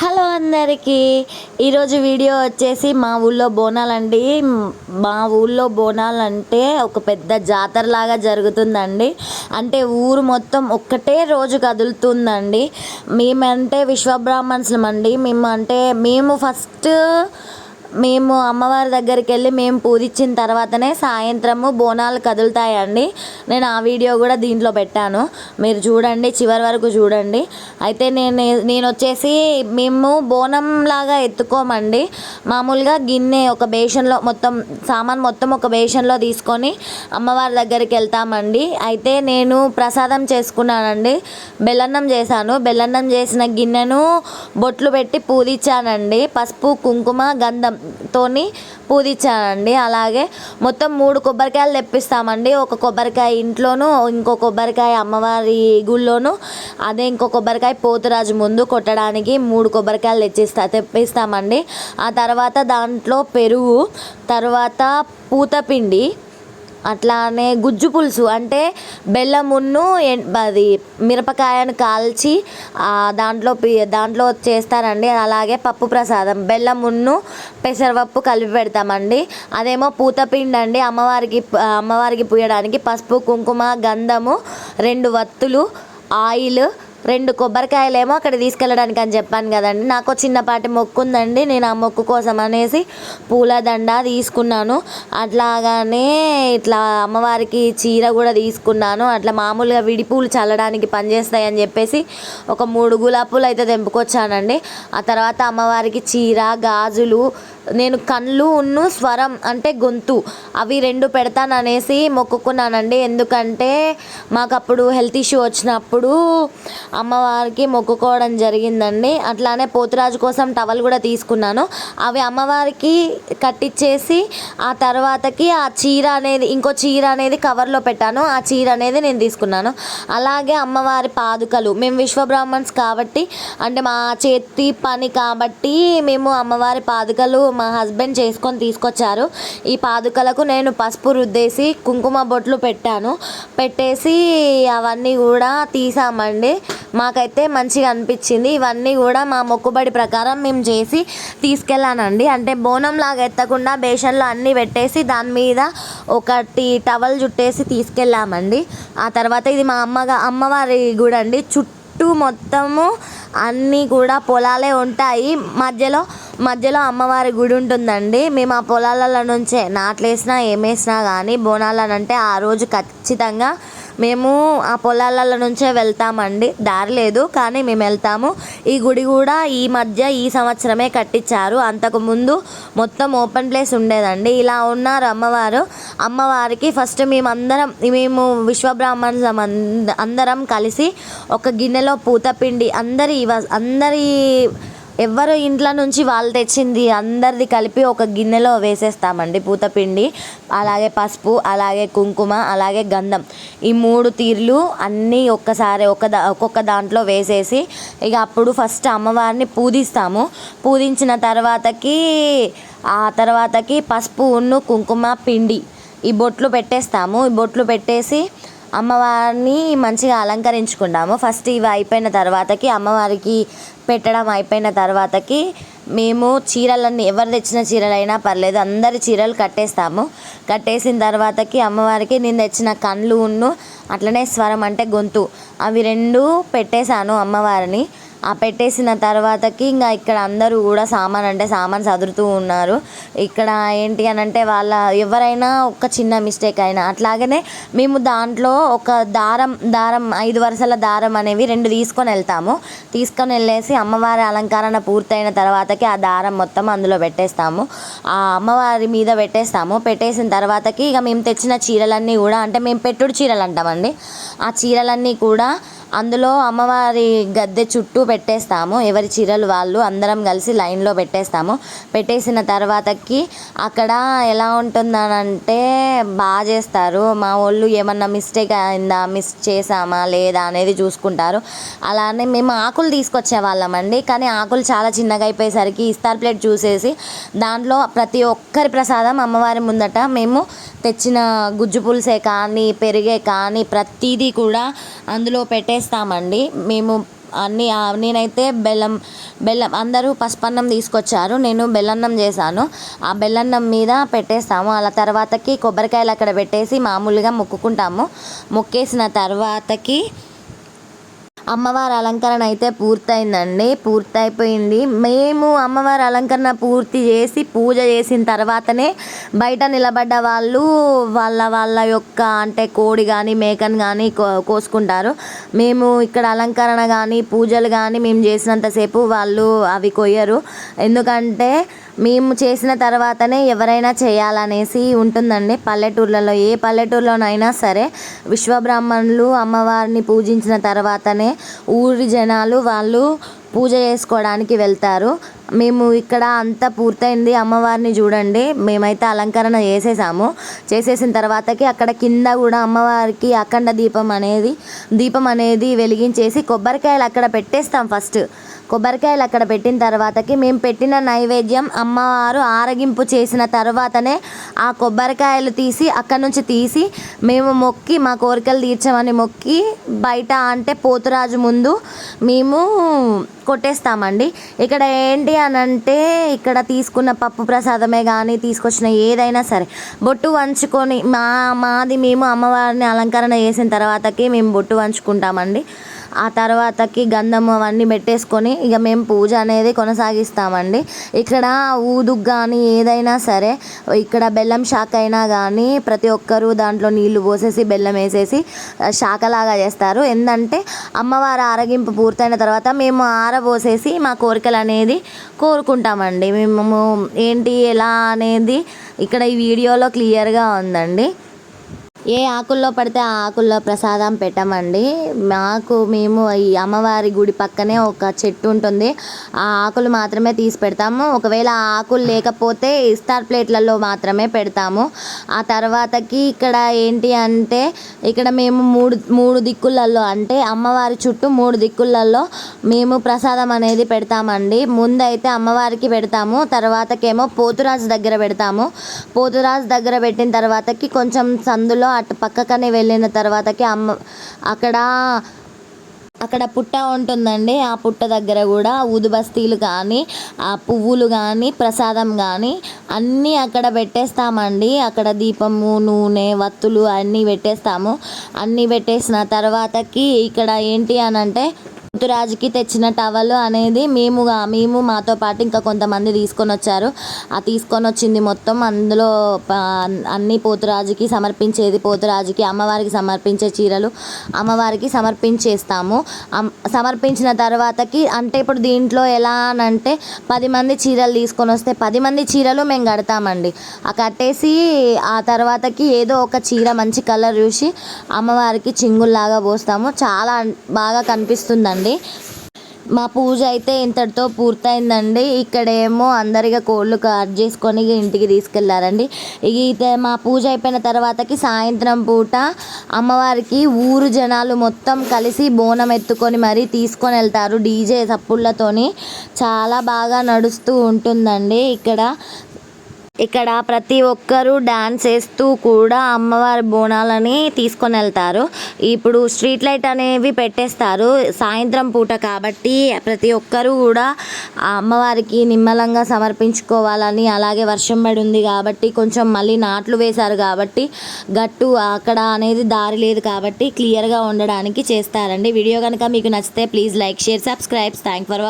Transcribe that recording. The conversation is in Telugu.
హలో అందరికీ, ఈరోజు వీడియో వచ్చేసి మా ఊళ్ళో బోనాలండి. మా ఊళ్ళో బోనాలంటే ఒక పెద్ద జాతరలాగా జరుగుతుందండి. అంటే ఊరు మొత్తం ఒక్కటే రోజు కదులుతుందండి. మేమంటే విశ్వబ్రాహ్మణ్స్లం అండి. మేము అమ్మవారి దగ్గరికి వెళ్ళి మేము పూజించిన తర్వాతనే సాయంత్రము బోనాలు కదులుతాయండి. నేను ఆ వీడియో కూడా దీంట్లో పెట్టాను, మీరు చూడండి, చివరి వరకు చూడండి. అయితే నేను వచ్చేసి మేము బోనం లాగా ఎత్తుకోమండి. మామూలుగా గిన్నె ఒక బేషన్లో సామాన్ మొత్తం ఒక బేషన్లో తీసుకొని అమ్మవారి దగ్గరికి వెళ్తామండి. అయితే నేను ప్రసాదం చేసుకున్నానండి, బెల్లన్నం చేశాను. బెల్లన్నం చేసిన గిన్నెను బొట్లు పెట్టి పూజించానండి. పసుపు కుంకుమ గంధం తోని పూజించానండి. అలాగే మొత్తం 3 కొబ్బరికాయలు తెప్పిస్తామండి. ఒక కొబ్బరికాయ ఇంట్లోను, ఇంకో కొబ్బరికాయ అమ్మవారి గుళ్ళోను, అదే ఇంకో కొబ్బరికాయ పోతురాజు ముందు కొట్టడానికి 3 కొబ్బరికాయలు తెప్పిస్తామండి. ఆ తర్వాత దాంట్లో పెరుగు, తర్వాత పూతపిండి, అట్లానే గుజ్జు పులుసు అంటే బెల్లమున్ను అది మిరపకాయను కాల్చి దాంట్లో చేస్తారండి. అలాగే పప్పు ప్రసాదం బెల్లమున్ను పెసరపప్పు కలిపి పెడతామండి. అదేమో పూతపిండి అండి. అమ్మవారికి పూయడానికి పసుపు కుంకుమ గంధము, 2 వత్తులు, ఆయిల్, 2 కొబ్బరికాయలేమో అక్కడ తీసుకెళ్ళడానికి అని చెప్పాను కదండి. నాకు చిన్నపాటి మొక్కు ఉందండి. నేను ఆ మొక్కు కోసం అనేసి పూలదండ తీసుకున్నాను. అట్లాగానే ఇట్లా అమ్మవారికి చీర కూడా తీసుకున్నాను. అట్లా మామూలుగా విడి పూలు చల్లడానికి పనిచేస్తాయని చెప్పేసి ఒక 3 గులాబీ పూలు అయితే తెంపుకొచ్చానండి. ఆ తర్వాత అమ్మవారికి చీర, గాజులు, నేను కళ్ళు స్వరం అంటే గొంతు అవి 2 పెడతాననేసి మొక్కుకున్నానండి. ఎందుకంటే మాకు అప్పుడు హెల్త్ ఇష్యూ వచ్చినప్పుడు అమ్మవారికి మొక్కుకోవడం జరిగిందండి. అట్లానే పోతురాజు కోసం టవల్ కూడా తీసుకున్నాను. అవి అమ్మవారికి కట్టించేసి ఆ తర్వాతకి ఆ చీర అనేది, ఇంకో చీర అనేది కవర్లో పెట్టాను. ఆ చీర అనేది నేను తీసుకున్నాను. అలాగే అమ్మవారి పాదుకలు, మేము విశ్వబ్రాహ్మణ్స్ కాబట్టి, అంటే మా చేతి పని కాబట్టి మేము అమ్మవారి పాదుకలు మా హస్బెండ్ చేసుకొని తీసుకొచ్చారు. ఈ పాదుకలకు నేను పసుపు రుద్దేసి కుంకుమ బొట్లు పెట్టేసి అవన్నీ కూడా తీసామండి. మాకైతే మంచిగా అనిపించింది. ఇవన్నీ కూడా మా మొక్కుబడి ప్రకారం మేము చేసి తీసుకెళ్ళానండి. అంటే బోనం లాగా ఎత్తకుండా బేషన్లో అన్నీ పెట్టేసి దాని మీద ఒకటి టవల్ చుట్టేసి తీసుకెళ్ళామండి. ఆ తర్వాత ఇది మా అమ్మవారి గుడి అండి. చుట్టూ మొత్తము అన్నీ కూడా పొలాలే ఉంటాయి. మధ్యలో అమ్మవారి గుడి ఉంటుందండి. మేము ఆ పొలాలలో నుంచే నాట్లేసినా ఏమేసినా కానీ బోనాలనంటే ఆ రోజు ఖచ్చితంగా మేము ఆ పొలాలలో నుంచే వెళ్తామండి. దారి లేదు కానీ మేము వెళ్తాము. ఈ గుడి కూడా ఈ సంవత్సరమే కట్టించారు. అంతకుముందు మొత్తం ఓపెన్ ప్లేస్ ఉండేదండి. ఇలా ఉన్నారు అమ్మవారికి ఫస్ట్ మేము విశ్వబ్రాహ్మణులు అందరం కలిసి ఒక గిన్నెలో పూతపిండి అందరి ఎవరు ఇంట్లో నుంచి వాళ్ళు తెచ్చింది అందరిది కలిపి ఒక గిన్నెలో వేసేస్తామండి. పూతపిండి, అలాగే పసుపు, అలాగే కుంకుమ, అలాగే గంధం, ఈ 3 తీర్లు అన్నీ ఒక్కసారి ఒక్కొక్క దాంట్లో వేసేసి ఇక అప్పుడు ఫస్ట్ అమ్మవారిని పూజిస్తాము. పూజించిన తర్వాతకి పసుపు కుంకుమ పిండి ఈ బొట్లు పెట్టేస్తాము. ఈ బొట్లు పెట్టేసి అమ్మవారిని మంచిగా అలంకరించుకుంటాము. ఫస్ట్ ఇవి అయిపోయిన తర్వాతకి అమ్మవారికి పెట్టడం అయిపోయిన తర్వాతకి మేము చీరలన్నీ ఎవరు తెచ్చిన చీరలైనా పర్లేదు అందరి చీరలు కట్టేసిన తర్వాతకి అమ్మవారికి నేను తెచ్చిన కళ్ళు అట్లనే స్వరం అంటే గొంతు అవి 2 పెట్టేశాను అమ్మవారిని. ఆ పెట్టేసిన తర్వాతకి ఇంకా ఇక్కడ అందరూ కూడా సామాన్ సదురుతూ ఉన్నారు. ఇక్కడ ఏంటి అని అంటే ఎవరైనా ఒక చిన్న మిస్టేక్ అయినా అట్లాగనే మేము దాంట్లో ఒక దారం 5 వరుసల దారం అనేవి 2 తీసుకొని వెళ్ళేసి అమ్మవారి అలంకరణ పూర్తయిన తర్వాతకి ఆ దారం మొత్తం అందులో పెట్టేస్తాము. ఆ అమ్మవారి మీద పెట్టేసిన తర్వాతకి ఇక మేము తెచ్చిన చీరలన్నీ కూడా, అంటే మేము పెట్టుడు చీరలు అంటామండి, ఆ చీరలన్నీ కూడా అందులో అమ్మవారి గద్దె చుట్టూ పెట్టేస్తాము. ఎవరి చీరలు వాళ్ళు అందరం కలిసి లైన్లో పెట్టేసిన తర్వాతకి అక్కడ ఎలా ఉంటుందనంటే బాగా చేస్తారు. మా వాళ్ళు ఏమన్నా మిస్టేక్ అయిందా, మిస్ చేసామా లేదా అనేది చూసుకుంటారు. అలానే మేము ఆకులు తీసుకొచ్చే వాళ్ళమండి. కానీ ఆకులు చాలా చిన్నగా అయిపోయేసరికి ఇస్తార్ ప్లేట్ చూసేసి దాంట్లో ప్రతి ఒక్కరి ప్రసాదం అమ్మవారి ముందట మేము తెచ్చిన గుజ్జు పులుసే కానీ పెరిగే కానీ ప్రతిదీ కూడా అందులో పెట్టేస్తామండి. మేము నేనైతే బెల్లం అందరూ పసుపన్నం తీసుకొచ్చారు, నేను బెల్లన్నం చేశాను. ఆ బెల్లన్నం మీద పెట్టేస్తాము. అలా తర్వాతకి కొబ్బరికాయలు అక్కడ పెట్టేసి మామూలుగా మొక్కుకుంటాము. మొక్కేసిన తర్వాతకి అమ్మవారి అలంకరణ అయితే పూర్తయిందండి. పూర్తయిపోయింది. మేము అమ్మవారి అలంకరణ పూర్తి చేసి పూజ చేసిన తర్వాతనే బయట నిలబడ్డ వాళ్ళు వాళ్ళ యొక్క అంటే కోడి కానీ మేకను కానీ కోసుకుంటారు. మేము ఇక్కడ అలంకరణ కానీ పూజలు కానీ మేము చేసినంతసేపు వాళ్ళు అవి కొయ్యరు. ఎందుకంటే మేము చేసిన తర్వాతనే ఎవరైనా చేయాలనేసి ఉంటుందండి. పల్లెటూర్లలో ఏ పల్లెటూరులోనైనా సరే విశ్వబ్రాహ్మణులు అమ్మవారిని పూజించిన తర్వాతనే ఊరి జనాలు వాళ్ళు పూజ చేసుకోవడానికి వెళ్తారు. మేము ఇక్కడ అంతా పూర్తయింది. అమ్మవారిని చూడండి, మేమైతే అలంకరణ చేసేసిన తర్వాతకి అక్కడ కింద కూడా అమ్మవారికి అఖండ దీపం అనేది వెలిగించేసి కొబ్బరికాయలు అక్కడ పెట్టేస్తాం. ఫస్ట్ కొబ్బరికాయలు అక్కడ పెట్టిన తర్వాతకి మేము పెట్టిన నైవేద్యం అమ్మవారు ఆరగింపు చేసిన తర్వాతనే ఆ కొబ్బరికాయలు అక్కడి నుంచి తీసి మేము మొక్కి మా కోరికలు తీర్చమని మొక్కి బయట అంటే పోతురాజు ముందు మేము కొట్టేస్తామండి. ఇక్కడ ఏంటి అని అంటే ఇక్కడ తీసుకున్న పప్పు ప్రసాదమే కానీ తీసుకొచ్చిన ఏదైనా సరే బొట్టు వంచుకొని మేము అమ్మవారిని అలంకరణ చేసిన తర్వాతకి మేము బొట్టు వంచుకుంటామండి. ఆ తర్వాతకి గంధము అవన్నీ పెట్టేసుకొని ఇక మేము పూజ అనేది కొనసాగిస్తామండి. ఇక్కడ ఊదుకు కానీ ఏదైనా సరే ఇక్కడ బెల్లం శాఖ అయినా కానీ ప్రతి ఒక్కరూ దాంట్లో నీళ్లు పోసేసి బెల్లం వేసేసి శాఖలాగా చేస్తారు. ఏంటంటే అమ్మవారి ఆరగింపు పూర్తయిన తర్వాత మేము ఆరబోసేసి మా కోరికలు అనేది కోరుకుంటామండి. మేము ఏంటి ఎలా అనేది ఇక్కడ ఈ వీడియోలో క్లియర్గా ఉందండి. ఏ ఆకుల్లో పడితే ఆ ఆకుల్లో ప్రసాదం పెట్టమండి. మేము ఈ అమ్మవారి గుడి పక్కనే ఒక చెట్టు ఉంటుంది, ఆ ఆకులు మాత్రమే తీసి పెడతాము. ఒకవేళ ఆ ఆకులు లేకపోతే ఇస్తార్ ప్లేట్లలో మాత్రమే పెడతాము. ఆ తర్వాతకి ఇక్కడ ఏంటి అంటే ఇక్కడ మేము మూడు దిక్కులలో అంటే అమ్మవారి చుట్టూ 3 దిక్కులలో మేము ప్రసాదం అనేది పెడతామండి. ముందైతే అమ్మవారికి పెడతాము, తర్వాతకేమో పోతురాజు దగ్గర పెడతాము. పోతురాజు దగ్గర పెట్టిన తర్వాతకి కొంచెం సందులో అటు పక్కకనే వెళ్ళిన తర్వాతకి అక్కడ పుట్ట ఉంటుందండి. ఆ పుట్ట దగ్గర కూడా ఊదుబస్తీలు కానీ ఆ పువ్వులు కానీ ప్రసాదం కానీ అన్నీ అక్కడ పెట్టేస్తామండి. అక్కడ దీపము నూనె వత్తులు అన్నీ పెట్టేస్తాము. అన్నీ పెట్టేసిన తర్వాతకి ఇక్కడ ఏంటి అని అంటే పోతురాజుకి తెచ్చిన టవల్ అనేది మేము మాతో పాటు ఇంకా కొంతమంది తీసుకొని వచ్చారు. ఆ తీసుకొని వచ్చింది మొత్తం అందులో అన్ని పోతురాజుకి సమర్పించేది, పోతురాజుకి అమ్మవారికి సమర్పించే చీరలు అమ్మవారికి సమర్పించేస్తాము. సమర్పించిన తర్వాతకి అంటే ఇప్పుడు దీంట్లో ఎలా అని అంటే 10 మంది చీరలు తీసుకొని వస్తే 10 మంది చీరలు మేము కడతామండి. ఆ కట్టేసి ఆ తర్వాతకి ఏదో ఒక చీర మంచి కలర్ చూసి అమ్మవారికి చింగుల్లాగా పోస్తాము. చాలా బాగా కనిపిస్తుందండి. మా పూజ అయితే ఇంతటితో పూర్తయిందండి. ఇక్కడేమో అందరిగా కోళ్ళు కట్ చేసుకొని ఇంటికి తీసుకెళ్లారండి. మా పూజ అయిపోయిన తర్వాతకి సాయంత్రం పూట అమ్మవారికి ఊరు జనాలు మొత్తం కలిసి బోనం ఎత్తుకొని మరీ తీసుకొని వెళ్తారు. డీజే సప్పుళ్ళతోని చాలా బాగా నడుస్తూ ఉంటుందండి. ఇక్కడ ప్రతి ఒక్కరూ డాన్స్ వేస్తూ కూడా అమ్మవారి బోనాలని తీసుకొని వెళ్తారు. ఇప్పుడు స్ట్రీట్ లైట్ అనేవి పెట్టేస్తారు సాయంత్రం పూట కాబట్టి ప్రతి ఒక్కరూ కూడా అమ్మవారికి నిమ్మలంగా సమర్పించుకోవాలని, అలాగే వర్షం పడి ఉంది కాబట్టి కొంచెం మళ్ళీ నాట్లు వేశారు కాబట్టి గట్టు అక్కడ అనేది దారి లేదు కాబట్టి క్లియర్గా ఉండడానికి చేస్తారండి. వీడియో కనుక మీకు నచ్చితే please like share subscribe. Thank for watching.